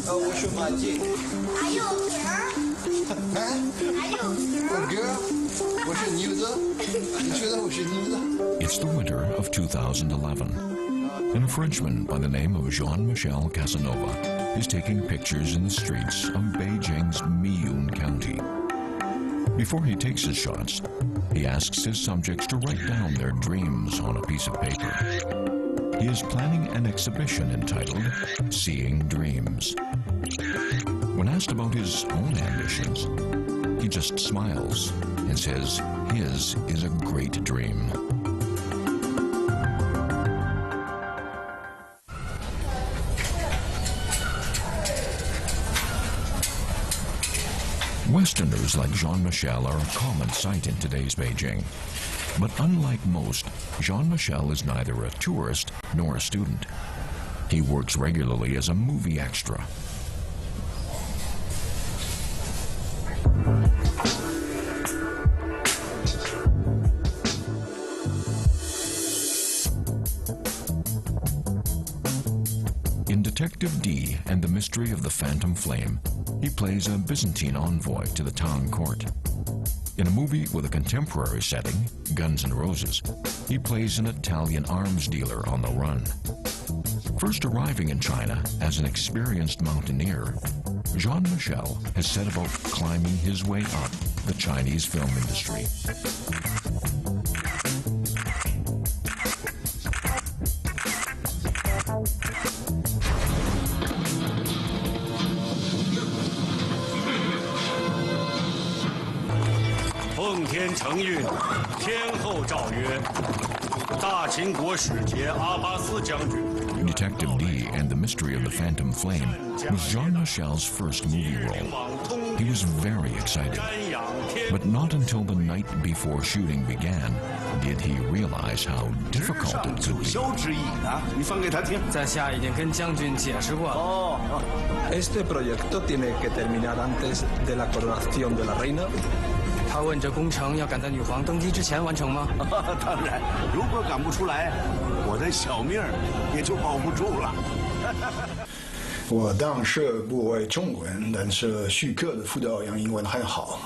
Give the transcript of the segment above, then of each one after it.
我是马进。还有girl。还有girl。我是牛子。你觉得我是牛子 It's the winter of 2011, and a Frenchman by the name of Jean-Michel is taking pictures in the streets of Beijing's Miyun County. Before he takes his shots, he asks his subjects to write down their dreams on a piece of paper. He is planning an exhibition entitled Seeing Dreams. When asked about his own ambitions, he just smiles and says his is a great dream. Westerners like Jean-Michel are a common sight in today's Beijing. But unlike most, Jean-Michel is neither a tourist nor a student. He works regularly as a movie extra. In Detective D and the Mystery of the Phantom Flame, he plays a Byzantine envoy to the Tang court. In a movie with a contemporary setting, Guns N' Roses, he plays an Italian arms dealer on the run. First arriving in China as an experienced mountaineer, Jean-Michel has set about climbing his way up the Chinese film industry. Detective D and the Mystery of the Phantom Flame was Jean-Michel's first movie role. He was very excited, but not until the night before shooting began did he realize how difficult it could be. Este proyecto tiene que terminar antes de la coronación de la reina. 他问这工程要赶在女皇登基之前完成吗？当然，如果赶不出来，我的小命也就保不住了。我当时不会中文，但是徐克的辅导员英文很好。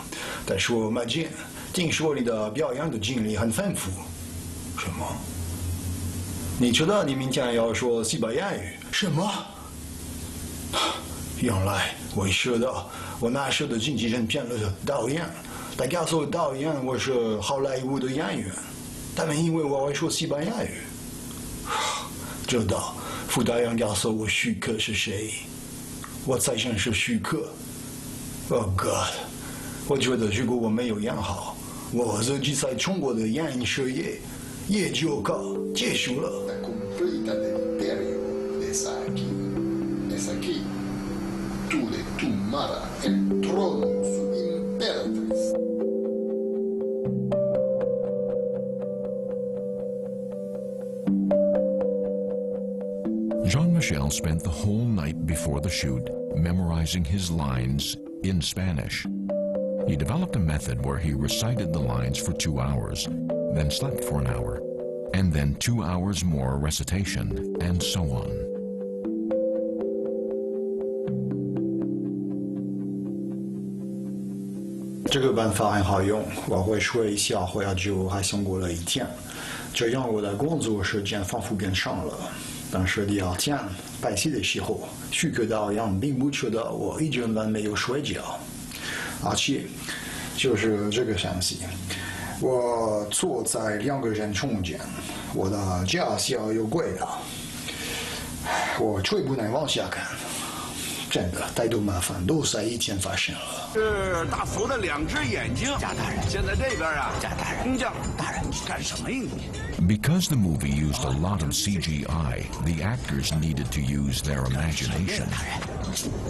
他说：“马进，听说你的表演的经历很丰富。”什么？你知道你明天要说西班牙语？什么？原来我知道，我那时的经纪人骗了导演。 他告诉导演我是好莱坞的演员，他们以为我会说西班牙语。直到副导演告诉我徐克是谁，我才认识徐克。Oh God！ 我觉得如果我没有演好，我自己在中国的演艺事业也就告结束了。Jean-Michel spent the whole night before the shoot memorizing his lines in Spanish. He developed a method where he recited the lines for 2 hours, then slept for an hour, and then 2 hours more recitation, and so on. 这个办法很好用，我会睡一下，回来就还想过了一天，这样我的工作时间仿佛变长了。但是第二天拍戏的时候，徐克导演并不知道我一整晚没有睡觉，而且就是这个相机，我坐在2个人中间，我的驾校有轨道，我绝不能往下看。 真的，太多麻烦都在以前发生了。是大佛的2只眼睛，贾大人。现在这边啊，贾大人，工匠大人，干什么呀你？ Because the movie used a lot of CGI, the actors needed to use their imagination. 大人，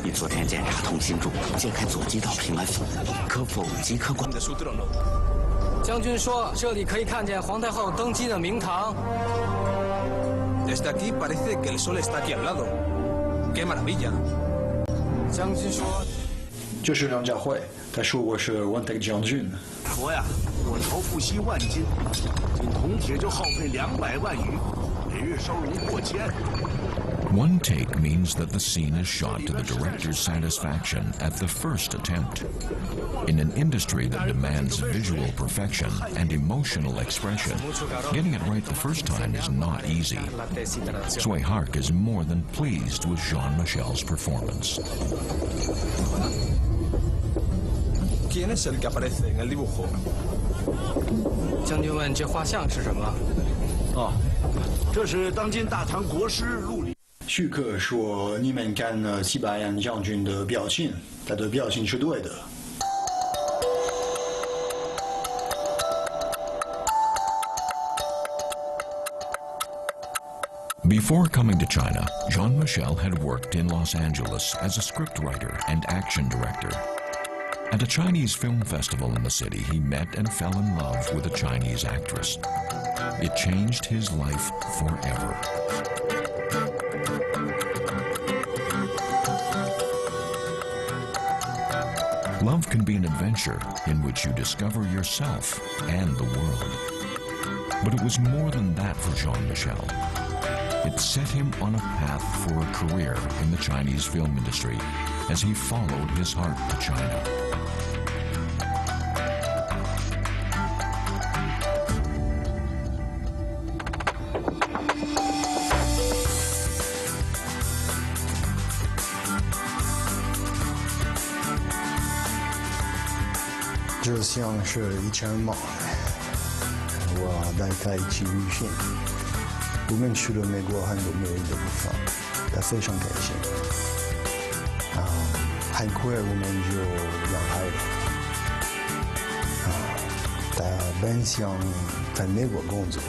你昨天检查通信录，揭开左机道平安符，可否即刻关？将军说，这里可以看见皇太后登基的明堂。Desde aquí parece que el sol está aquí al lado. ¡Qué maravilla! 将军说，就是梁家辉，他说我是文泰将军。活呀，我朝复锡万斤，仅铜铁就耗费200万余，每日烧熔过千。One take means that the scene is shot to the director's satisfaction at the first attempt. In an industry that demands visual perfection and emotional expression, getting it right the first time is not easy. Sui Hark is more than pleased with Jean-Michel's performance. ¿Quién es el que aparece en el dibujo? 将军问这画像是什么？哦，这是当今大唐国师陆离。徐克说：“你们看了西班牙将军的表情，他的表情是对的。” Before coming to China, Jean-Michel had worked in Los Angeles as a scriptwriter and action director. At a Chinese film festival in the city, he met and fell in love with a Chinese actress. It changed his life forever. Love can be an adventure in which you discover yourself and the world. But it was more than that for Jean-Michel. It set him on a path for a career in the Chinese film industry as he followed his heart to China. This 像是一场梦，我带他一起旅行。我们去了美国很多美丽的地方，他非常开心。很快我们就养孩了。他本想在美国工作，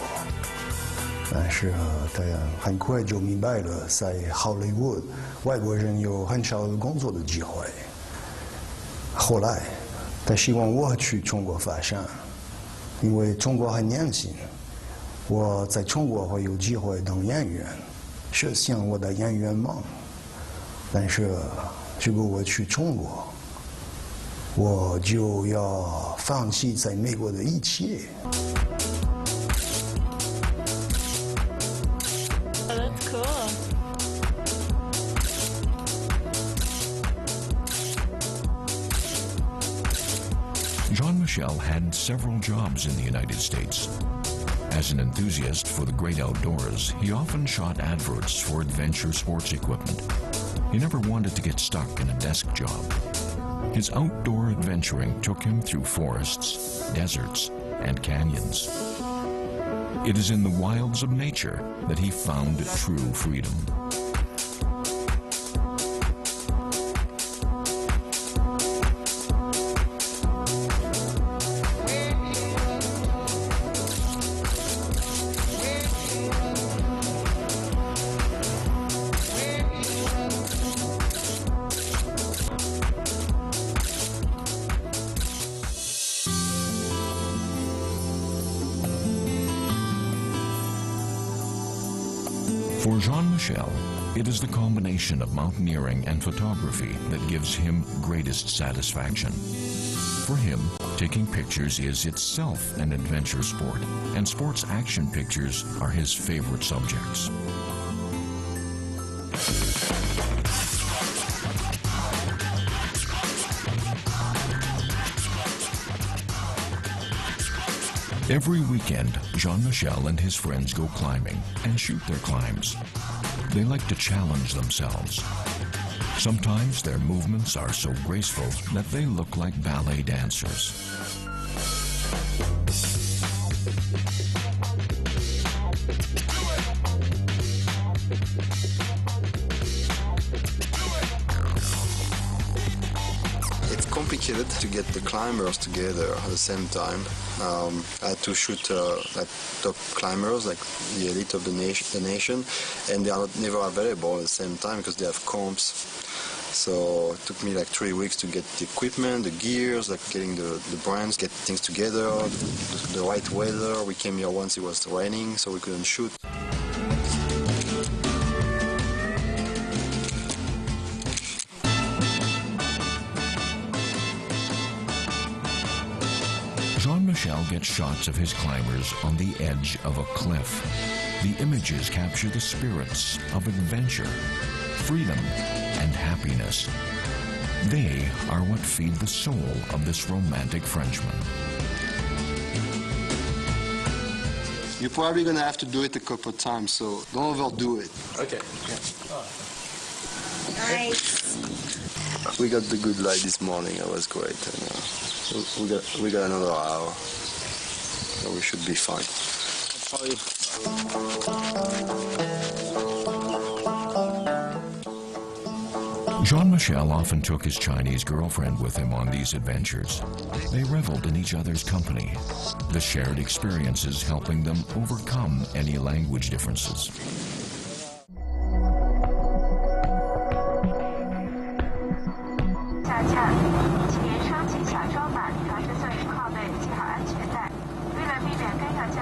但是他很快就明白了，在好莱坞外国人有很少工作的机会。后来，他希望我去中国发展，因为中国很年轻。我在中国会有机会当演员，实现我的演员梦。但是，如果我去中国，我就要放弃在美国的一切。That's cool. Jean-Michel had several jobs in the United States. As an enthusiast for the great outdoors, he often shot adverts for adventure sports equipment. He never wanted to get stuck in a desk job. His outdoor adventuring took him through forests, deserts, and canyons. It is in the wilds of nature that he found true freedom. For Jean-Michel, it is the combination of mountaineering and photography that gives him greatest satisfaction. For him, taking pictures is itself an adventure sport, and sports action pictures are his favorite subjects. Every weekend, Jean-Michel and his friends go climbing and shoot their climbs. They like to challenge themselves. Sometimes their movements are so graceful that they look like ballet dancers. Complicated to get the climbers together at the same time. I had to shoot like top climbers, like the elite of the nation, and they are never available at the same time because they have comps. So it took me like 3 weeks to get the equipment, the gears, like getting the brands, get things together, the right weather. We came here once it was raining, so we couldn't shoot. get shots of his climbers on the edge of a cliff. The images capture the spirits of adventure, freedom, and happiness. They are what feed the soul of this romantic Frenchman. You're probably going to have to do it a couple of times, so don't overdo it. Okay. Nice. We got the good light this morning. It was great. And, we got another hour, so we should be fine. Jean-Michel often took his Chinese girlfriend with him on these adventures. They reveled in each other's company, the shared experiences helping them overcome any language differences.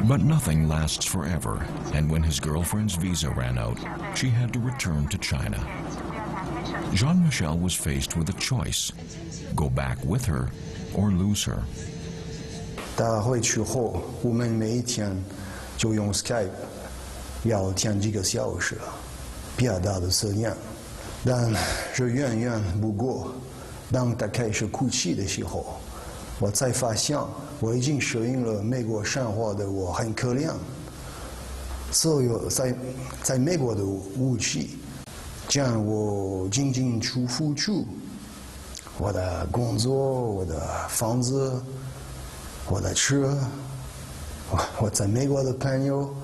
But nothing lasts forever, and when his girlfriend's visa ran out, she had to return to China. Jean-Michel was faced with a choice: go back with her or lose her. 他回去后，我们每一天就用 Skype 聊天几个小时，表达的思念。但是远远不过，当他开始哭泣的时候，我才发现我已经适应了美国生活的我很可怜。所有在美国的武器，将我仅仅付出我的工作、我的房子、我的车、我在美国的朋友，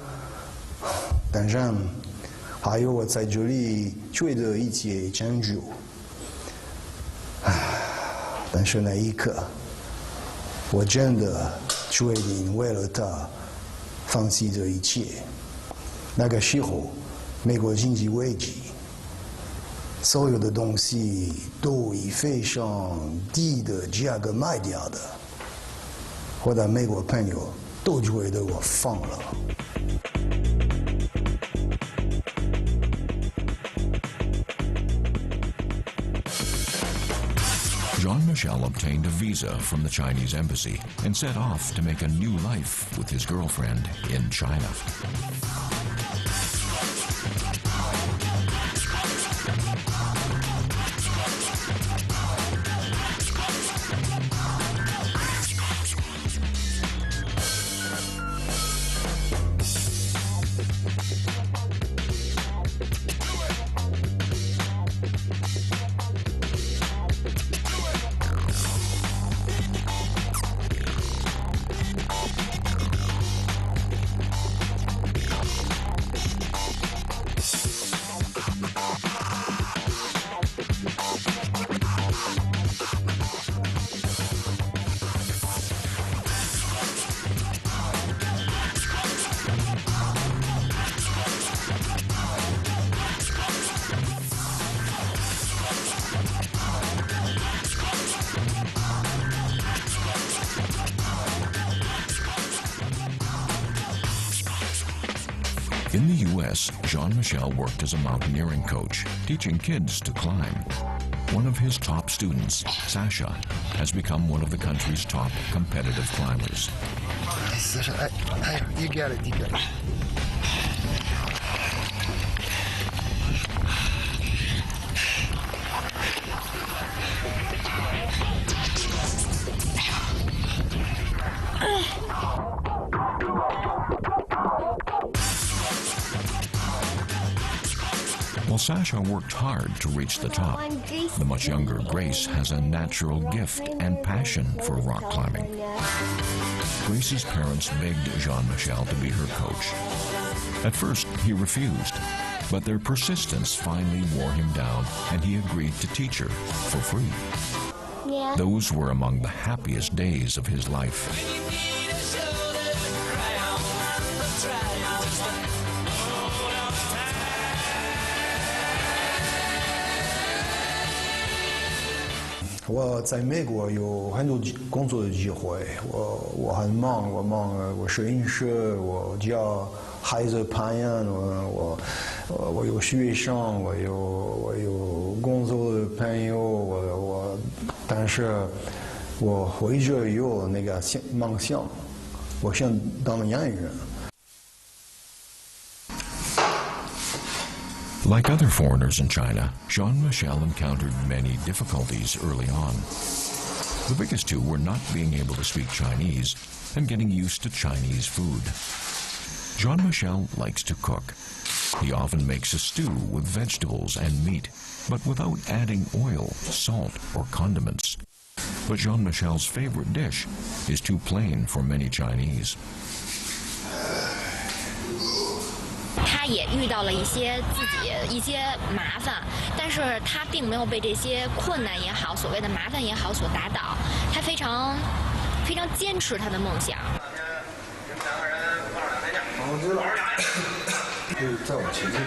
当然还有我在这里取得一些成就。但是那一刻，我真的决定为了他放弃这一切。那个时候，美国经济危机，所有的东西都以非常低的价格卖掉的。我的美国朋友都觉得我疯了。Jean-Michel obtained a visa from the Chinese embassy and set off to make a new life with his girlfriend in China. In the U.S., Jean-Michel worked as a mountaineering coach, teaching kids to climb. One of his top students, Sasha, has become one of the country's top competitive climbers. Sasha, you got it, you got it. While Sasha worked hard to reach the top, the much younger Grace has a natural gift and passion for rock climbing. Grace's parents begged Jean-Michel to be her coach. At first, he refused, but their persistence finally wore him down, and he agreed to teach her for free. Yeah. Those were among the happiest days of his life. I 我在美国有很多工作的机会，我很忙，我摄影师，我教孩子攀岩，我有学生，我有工作的朋友，但是我一直有那个梦想，我想当演员。Like other foreigners in China, Jean-Michel encountered many difficulties early on. The biggest two were not being able to speak Chinese and getting used to Chinese food. Jean-Michel likes to cook. He often makes a stew with vegetables and meat, but without adding oil, salt, or condiments. But Jean-Michel's favorite dish is too plain for many Chinese. 他也遇到了一些麻烦，但是他并没有被这些困难也好，所谓的麻烦也好所打倒。他非常坚持他的梦想。再往前进。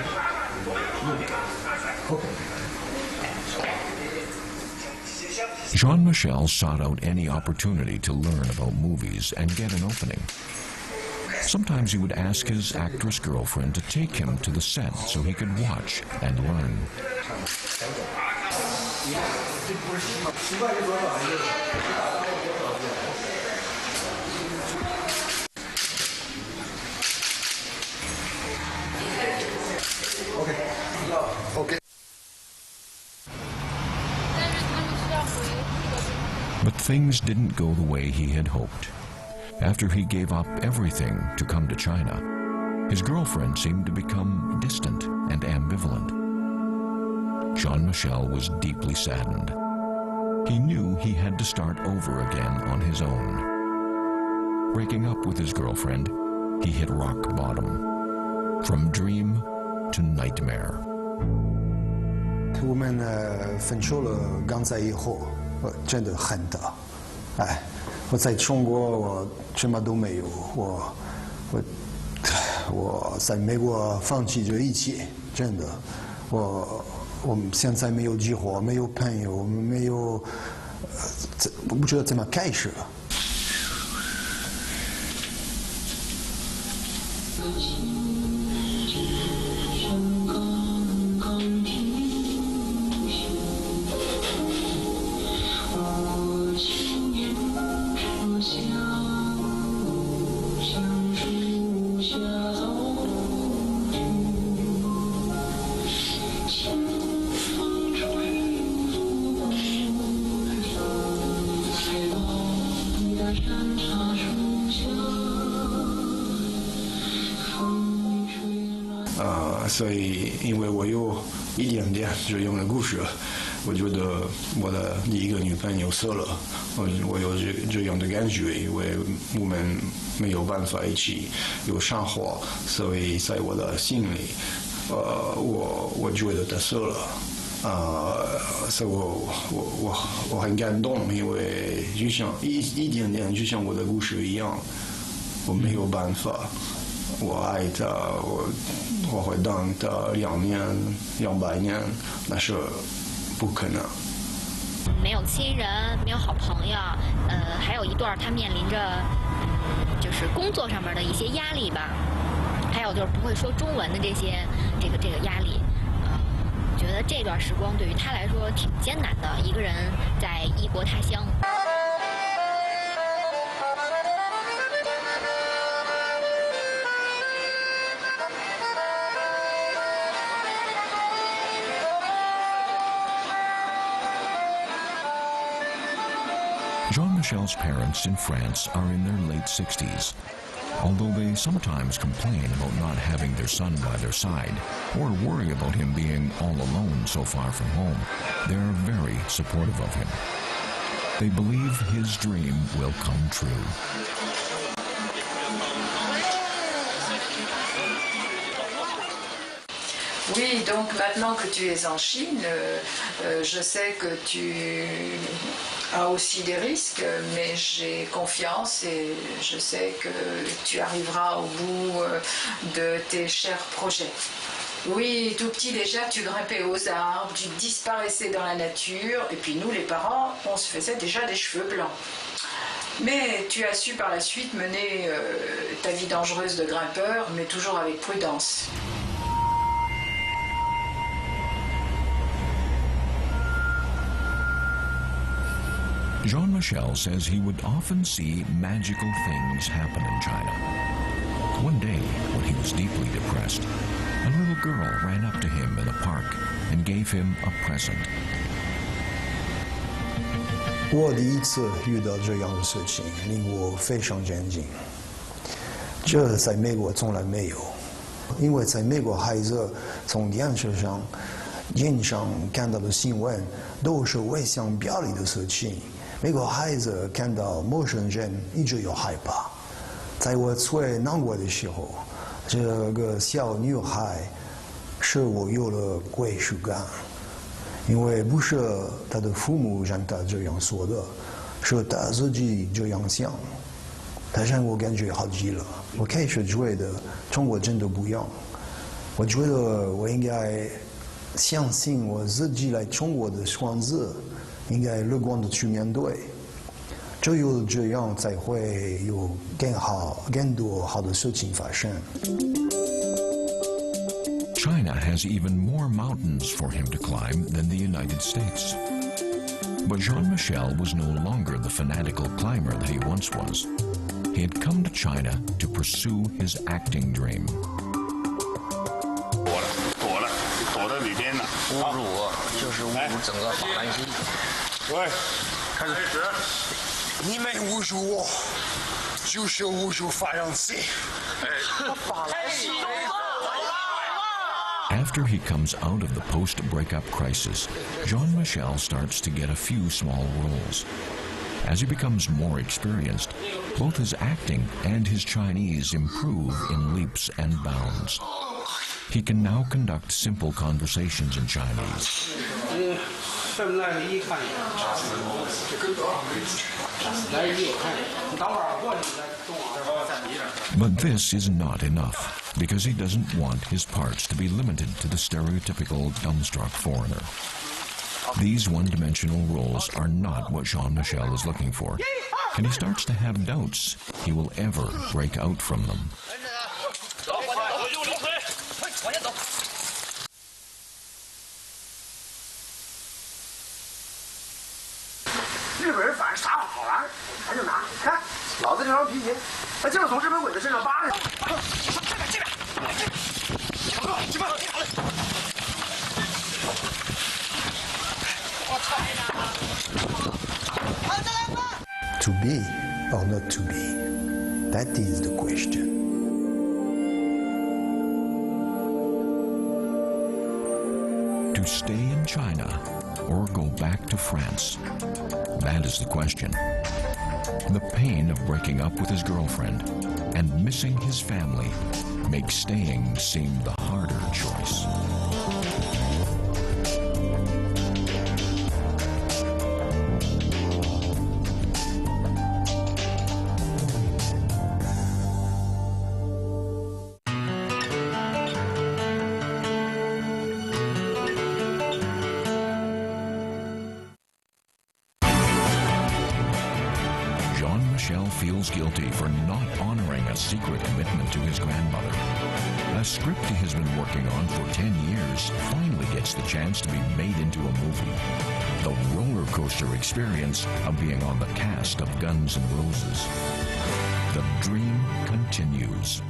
Jean-Michel sought out any opportunity to learn about movies and get an opening. Sometimes he would ask his actress girlfriend to take him to the set so he could watch and learn. Okay. But things didn't go the way he had hoped. After he gave up everything to come to China, his girlfriend seemed to become distant and ambivalent. Jean-Michel was deeply saddened. He knew he had to start over again on his own. Breaking up with his girlfriend, he hit rock bottom. From dream to nightmare. 我们分手了，刚在以后，真的恨他。哎，我在中国我什么都没有，我在美国放弃这一切，真的，我们现在没有计划，没有朋友，没有，我不知道怎么开始。所以，因为我有一点点这样的故事，我觉得我的第一个女朋友死了，我有这样的感觉，因为我们没有办法一起有生活，所以在我的心里，我觉得她死了，所以我很感动，因为就像一点点，就像我的故事一样，我没有办法。我爱他，我会等他2年、200年，那是不可能。没有亲人，没有好朋友，还有一段他面临着，就是工作上面的一些压力吧，还有就是不会说中文的这个压力，觉得这段时光对于他来说挺艰难的，一个人在异国他乡。Jean-Michel's parents in France are in their late 60s. Although they sometimes complain about not having their son by their side, or worry about him being all alone so far from home, they are very supportive of him. They believe his dream will come true. Oui, donc maintenant que tu es en Chine, je sais que tu as aussi des risques, mais j'ai confiance et je sais que tu arriveras au bout de tes chers projets. Oui, tout petit déjà, tu grimpais aux arbres, tu disparaissais dans la nature, et puis nous, les parents, on se faisait déjà des cheveux blancs. Mais tu as su par la suite mener ta vie dangereuse de grimpeur, mais toujours avec prudence. Jean-Michel says he would often see magical things happen in China. One day, when he was deeply depressed, a little girl ran up to him in a park and gave him a present. 我第一次遇到这样的事情，令我非常震惊。这在美国从来没有，因为在美国孩子从电视上、电上看到的新闻都是危险表里的事情。美国孩子看到陌生人一直有害怕。在我最难过的时候，这个小女孩使我有了归属感。因为不是他的父母让他这样说的，是他自己这样想。他让我感觉好极了。我开始觉得中国真的不一样。我觉得我应该相信我自己来中国的选择，应该乐观的去面对。只有这样才会有更多好的事情发生。China has even more mountains for him to climb than the United States. But Jean-Michel was no longer the fanatical climber that he once was. He had come to China to pursue his acting dream. 躲在里边呢。侮辱我，就是侮辱整个法兰西。喂，开始。你们侮辱我，就是侮辱法兰西。法兰西。After he comes out of the post-breakup crisis, Jean-Michel starts to get a few small roles. As he becomes more experienced, both his acting and his Chinese improve in leaps and bounds. He can now conduct simple conversations in Chinese. But this is not enough, because he doesn't want his parts to be limited to the stereotypical dumbstruck foreigner. These one-dimensional roles are not what Jean-Michel is looking for, and he starts to have doubts he will ever break out from them. 日本人反正啥好玩，咱就拿。看，老子这双皮鞋，那就是从日本鬼子身上扒的。这边，强哥，这边，好嘞。我操！To be or not to be, that is the question. To stay in China or go back to France? That is the question. The pain of breaking up with his girlfriend and missing his family makes staying seem the harder choice. Jean-Michel feels guilty for not honoring a secret commitment to his grandmother. A script he has been working on for 10 years finally gets the chance to be made into a movie. The roller coaster experience of being on the cast of Guns N' Roses. The dream continues.